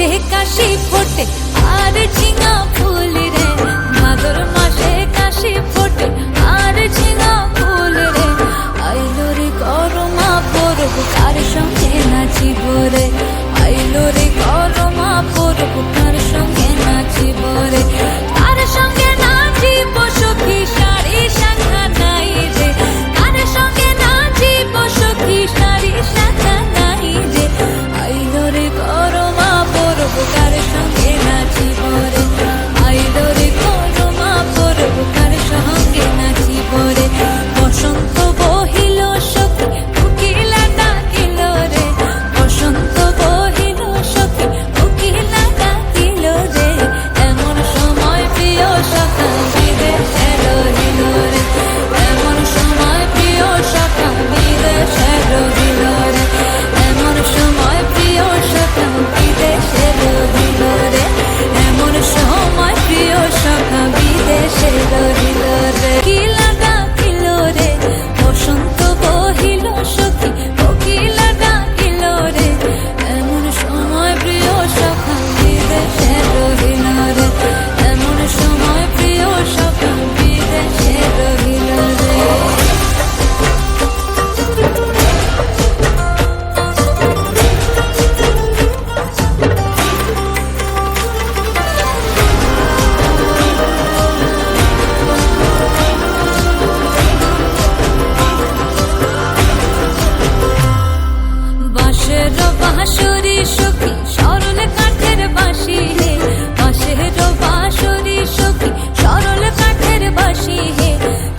মাসে কাশি ফোটে আর ঝিঙা ফুল রে, ভাদর মাসে কাশি ফোটে আর ঝিঙা ফুল রে। আইলো রে করমা পরব কার সঙ্গে নাচিব রে, আইলো রে করমা পরব কার সঙ্গে নাচিব রে। কার সঙ্গে নাচিব সখী শাড়ি শাখা নাই রে, কার সঙ্গে নাচিব সখী শাড়ি শাখা নাই রে। আইলো রে করমা পরব কার সঙ্গে নাচিব রে, আইলো রে করমা পরব কার সঙ্গে নাচিব রে। বসন্ত বহিল সখী কোকিলা ডাকিল রে, বসন্ত বহিল সখী কোকিলা ডাকিল রে। এমন সময় প্রিয় সখা বিদেশে রহিল রে, এমন সময় প্রিয় সখা বিদেশে রহিল রে, এমন সময় প্রিয় সখা বিদেশে রহিল রে, এমন সময় প্রিয় সখা বিদেশে রহিল রে। কোকিলা ডাকিল রে, বসন্ত বহিল সখী কোকিলা ডাকিল রে। এমন সময় প্রিয় সখা বিদেশে রহিল রে, এমন সময় প্রিয় সখা বিদেশে রহিল রে। বাঁশের বাঁশরি সখী সরল কাঠের বাঁশি হে, বাঁশের বাঁশরি সখী সরল কাঠের বাঁশি হে।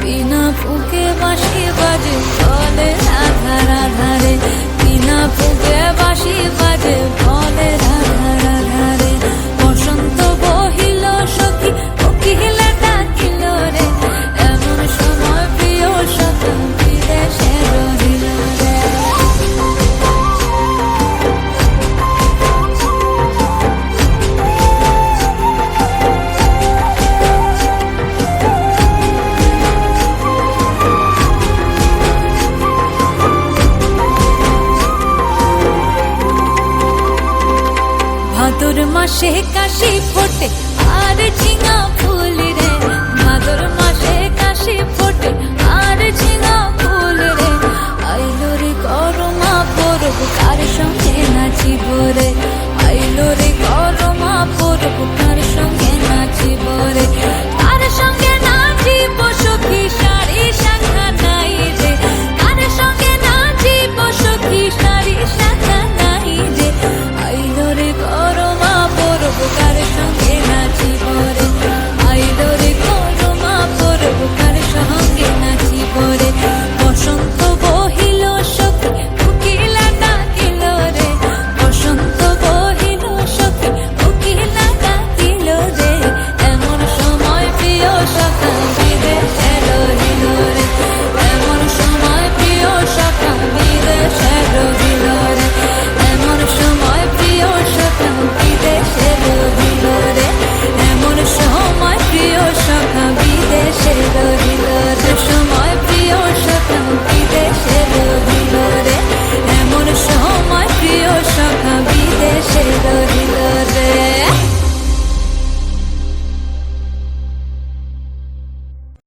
বিনা ফুকে বাঁশি বাজে বলে রাধা রাধা রে, বিনা ফুকে বাঁশি বাজে বলে রাধা রাধা রে। বসন্ত বহিল সখী কোকিলা ডাকিল রে, এমন সময় প্রিয় সখা বিদেশে রহিল রে। ভাদর মাসে কাশি ফোটে আর ঝিঙা ফুল রে, ভাদর মাসে কাশি ফোটে আর ঝিঙা ফুল রে। আইলো রে করমা পরব কার সঙ্গে নাচিব রে, আইলো রে